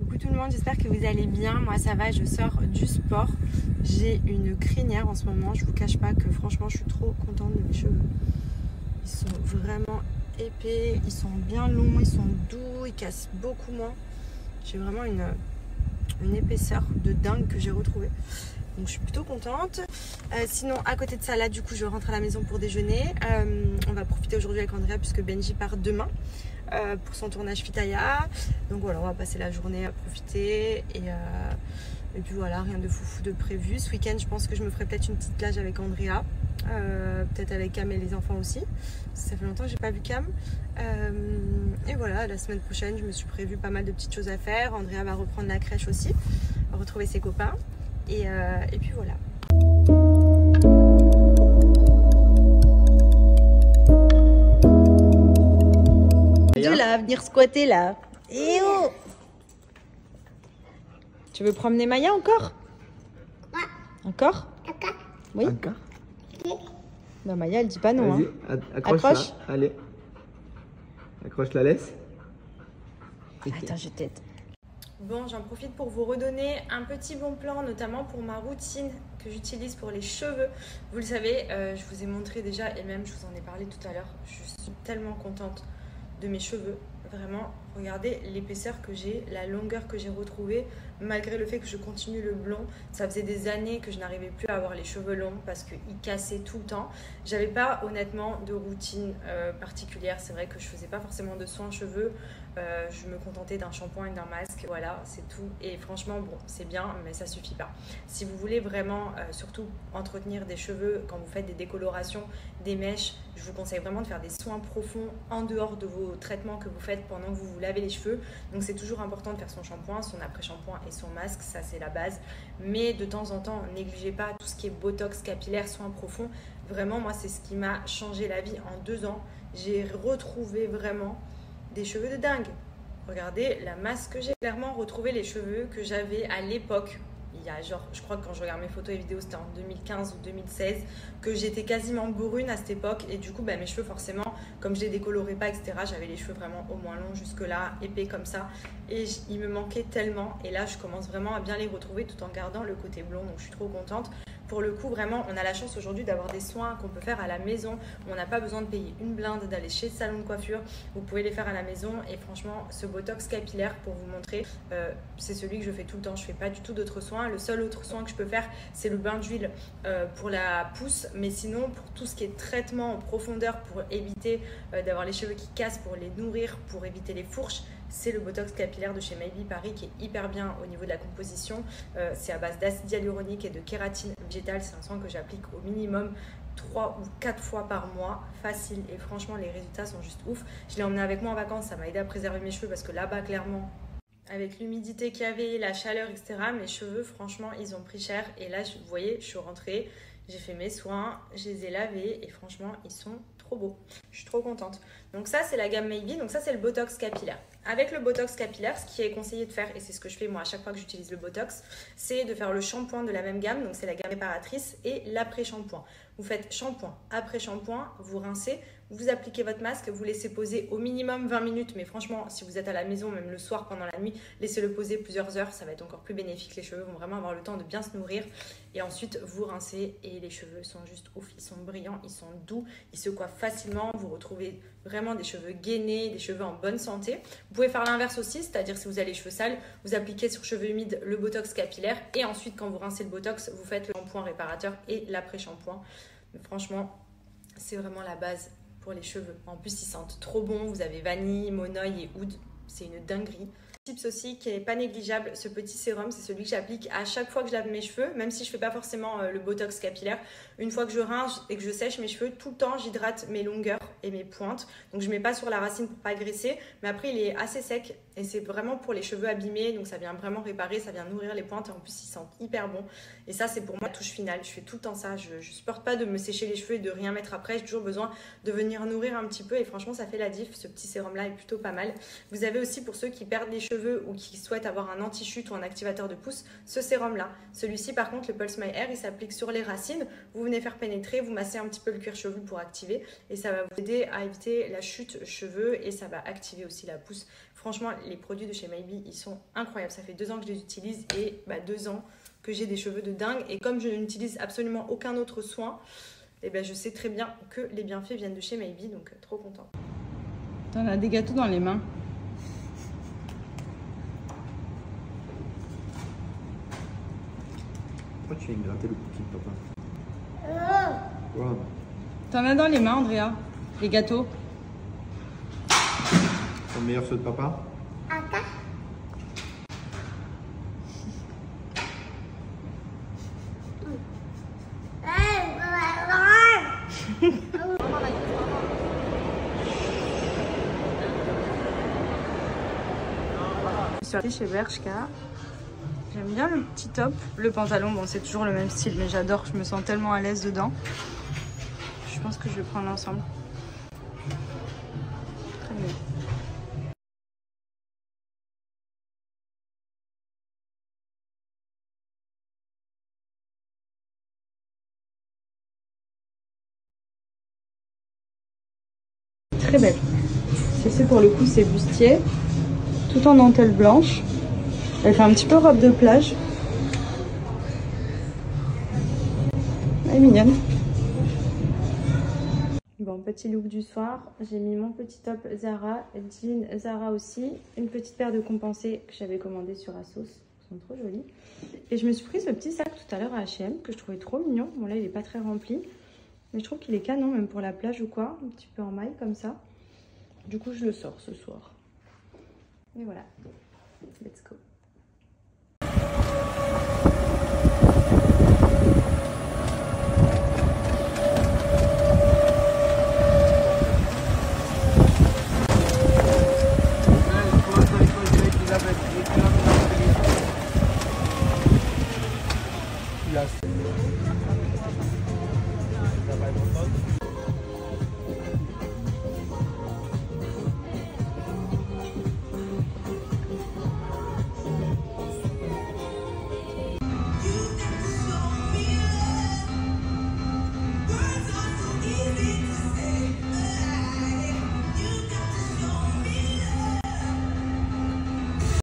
Coucou tout le monde, j'espère que vous allez bien. Moi ça va, je sors du sport. J'ai une crinière en ce moment. Je vous cache pas que franchement je suis trop contente de mes cheveux. Ils sont vraiment épais, ils sont bien longs, ils sont doux, ils cassent beaucoup moins. J'ai vraiment une épaisseur de dingue que j'ai retrouvée. Donc je suis plutôt contente. Sinon à côté de ça là du coup je rentre à la maison pour déjeuner. On va profiter aujourd'hui avec Andrea puisque Benji part demain pour son tournage Fitaya. Donc voilà, on va passer la journée à profiter et puis voilà, rien de foufou de prévu. Ce week-end je pense que je me ferai peut-être une petite plage avec Andrea, peut-être avec Cam et les enfants aussi. Ça fait longtemps que j'ai pas vu Cam. Et voilà, la semaine prochaine je me suis prévu pas mal de petites choses à faire. Andrea va reprendre la crèche aussi, va retrouver ses copains. Et puis voilà. De là, venir squatter là. Et oh! Tu veux promener Maya encore? Ouais. Encore? D'accord. Oui. Encore. Bah Maya elle dit pas non. Vas-y, Hein. accroche, Accroche. là. Allez. Accroche la laisse. Attends, je t'aide. Bon, j'en profite pour vous redonner un petit bon plan, notamment pour ma routine que j'utilise pour les cheveux. Vous le savez, je vous ai montré déjà et même je vous en ai parlé tout à l'heure. Je suis tellement contente de mes cheveux. Vraiment, regardez l'épaisseur que j'ai, la longueur que j'ai retrouvée, malgré le fait que je continue le blond. Ça faisait des années que je n'arrivais plus à avoir les cheveux longs parce qu'ils cassaient tout le temps. J'avais pas honnêtement de routine particulière. C'est vrai que je faisais pas forcément de soins cheveux. Je me contentais d'un shampoing et d'un masque, voilà, c'est tout. Et franchement, bon, c'est bien, mais ça suffit pas. Si vous voulez vraiment, surtout entretenir des cheveux quand vous faites des décolorations, des mèches, je vous conseille vraiment de faire des soins profonds en dehors de vos traitements que vous faites pendant que vous vous lavez les cheveux. Donc c'est toujours important de faire son shampoing, son après-shampoing et son masque, ça c'est la base. Mais de temps en temps, négligez pas tout ce qui est botox capillaire, soins profonds. Vraiment, moi, c'est ce qui m'a changé la vie en 2 ans. J'ai retrouvé vraiment des cheveux de dingue. Regardez la masse que j'ai. Clairement retrouvé les cheveux que j'avais à l'époque. Il y a genre, je crois que quand je regarde mes photos et vidéos, c'était en 2015 ou 2016, que j'étais quasiment brune à cette époque. Et du coup, bah, mes cheveux, forcément, comme je les décolorais pas, etc., j'avais les cheveux vraiment au moins longs jusque-là, épais comme ça. Et il me manquait tellement. Et là, je commence vraiment à bien les retrouver tout en gardant le côté blond. Donc, je suis trop contente. Pour le coup, vraiment, on a la chance aujourd'hui d'avoir des soins qu'on peut faire à la maison. On n'a pas besoin de payer une blinde, d'aller chez le salon de coiffure. Vous pouvez les faire à la maison. Et franchement, ce botox capillaire, pour vous montrer, c'est celui que je fais tout le temps. Je ne fais pas du tout d'autres soins. Le seul autre soin que je peux faire, c'est le bain d'huile pour la pousse. Mais sinon, pour tout ce qui est traitement en profondeur, pour éviter d'avoir les cheveux qui cassent, pour les nourrir, pour éviter les fourches, c'est le botox capillaire de chez Maybe Paris qui est hyper bien au niveau de la composition. C'est à base d'acide hyaluronique et de kératine végétale. C'est un soin que j'applique au minimum 3 ou 4 fois par mois, facile, et franchement les résultats sont juste ouf. Je l'ai emmené avec moi en vacances, ça m'a aidé à préserver mes cheveux parce que là-bas clairement, avec l'humidité qu'il y avait, la chaleur, etc., mes cheveux franchement ils ont pris cher. Et là vous voyez, je suis rentrée, j'ai fait mes soins, je les ai lavés et franchement ils sont trop beaux. Je suis trop contente. Donc ça c'est la gamme Maybe, donc ça c'est le botox capillaire. Avec le botox capillaire, ce qui est conseillé de faire, et c'est ce que je fais moi à chaque fois que j'utilise le botox, c'est de faire le shampoing de la même gamme, donc c'est la gamme réparatrice, et l'après-shampoing. Vous faites shampoing, après-shampoing, vous rincez, vous appliquez votre masque, vous laissez poser au minimum 20 minutes, mais franchement, si vous êtes à la maison, même le soir, pendant la nuit, laissez-le poser plusieurs heures, ça va être encore plus bénéfique. Les cheveux vont vraiment avoir le temps de bien se nourrir. Et ensuite, vous rincez et les cheveux sont juste ouf, ils sont brillants, ils sont doux, ils se coiffent facilement, vous retrouvez vraiment des cheveux gainés, des cheveux en bonne santé. Vous pouvez faire l'inverse aussi, c'est-à-dire si vous avez les cheveux sales, vous appliquez sur cheveux humides le botox capillaire et ensuite quand vous rincez le botox, vous faites le shampoing réparateur et l'après-shampoing. Franchement, c'est vraiment la base pour les cheveux. En plus, ils sentent trop bon. Vous avez vanille, monoï et oud. C'est une dinguerie. Tips aussi qui n'est pas négligeable, ce petit sérum, c'est celui que j'applique à chaque fois que je lave mes cheveux, même si je ne fais pas forcément le botox capillaire. Une fois que je rince et que je sèche mes cheveux, tout le temps j'hydrate mes longueurs et mes pointes. Donc je ne mets pas sur la racine pour pas graisser, mais après il est assez sec et c'est vraiment pour les cheveux abîmés, donc ça vient vraiment réparer, ça vient nourrir les pointes et en plus ils sentent hyper bon. Et ça c'est pour moi la touche finale, je fais tout le temps ça, je ne supporte pas de me sécher les cheveux et de rien mettre après, j'ai toujours besoin de venir nourrir un petit peu et franchement ça fait la diff, ce petit sérum là est plutôt pas mal. Vous avez aussi pour ceux qui perdent les cheveux ou qui souhaitent avoir un anti-chute ou un activateur de pousse, ce sérum là. Celui-ci par contre, le Pulse My Hair, il s'applique sur les racines, vous venez faire pénétrer, vous massez un petit peu le cuir chevelu pour activer et ça va vous aider à éviter la chute cheveux et ça va activer aussi la pousse. Franchement, les produits de chez Maybe, ils sont incroyables. Ça fait 2 ans que je les utilise et 2 ans que j'ai des cheveux de dingue. Et comme je n'utilise absolument aucun autre soin, et je sais très bien que les bienfaits viennent de chez Maybe, donc trop contente. T'en as des gâteaux dans les mains. Pourquoi tu viens gratter le cookie de papa? Wow. T'en as dans les mains, Andrea, les gâteaux. Ton meilleur ceux de papa? Je suis allée chez Bershka. J'aime bien le petit top. Le pantalon, bon, c'est toujours le même style, mais j'adore. Je me sens tellement à l'aise dedans. Je pense que je vais prendre l'ensemble. Très bien. Très belle. Celle-ci, pour le coup, c'est bustier, tout en dentelle blanche. Elle fait un petit peu robe de plage. Elle est mignonne. Bon, petit look du soir. J'ai mis mon petit top Zara, jean Zara aussi, une petite paire de compensés que j'avais commandé sur Asos. Ils sont trop jolis. Et je me suis pris ce petit sac tout à l'heure à H&M que je trouvais trop mignon. Bon, là, il n'est pas très rempli, mais je trouve qu'il est canon, même pour la plage ou quoi. Un petit peu en maille comme ça. Du coup, je le sors ce soir. Et voilà. Let's go.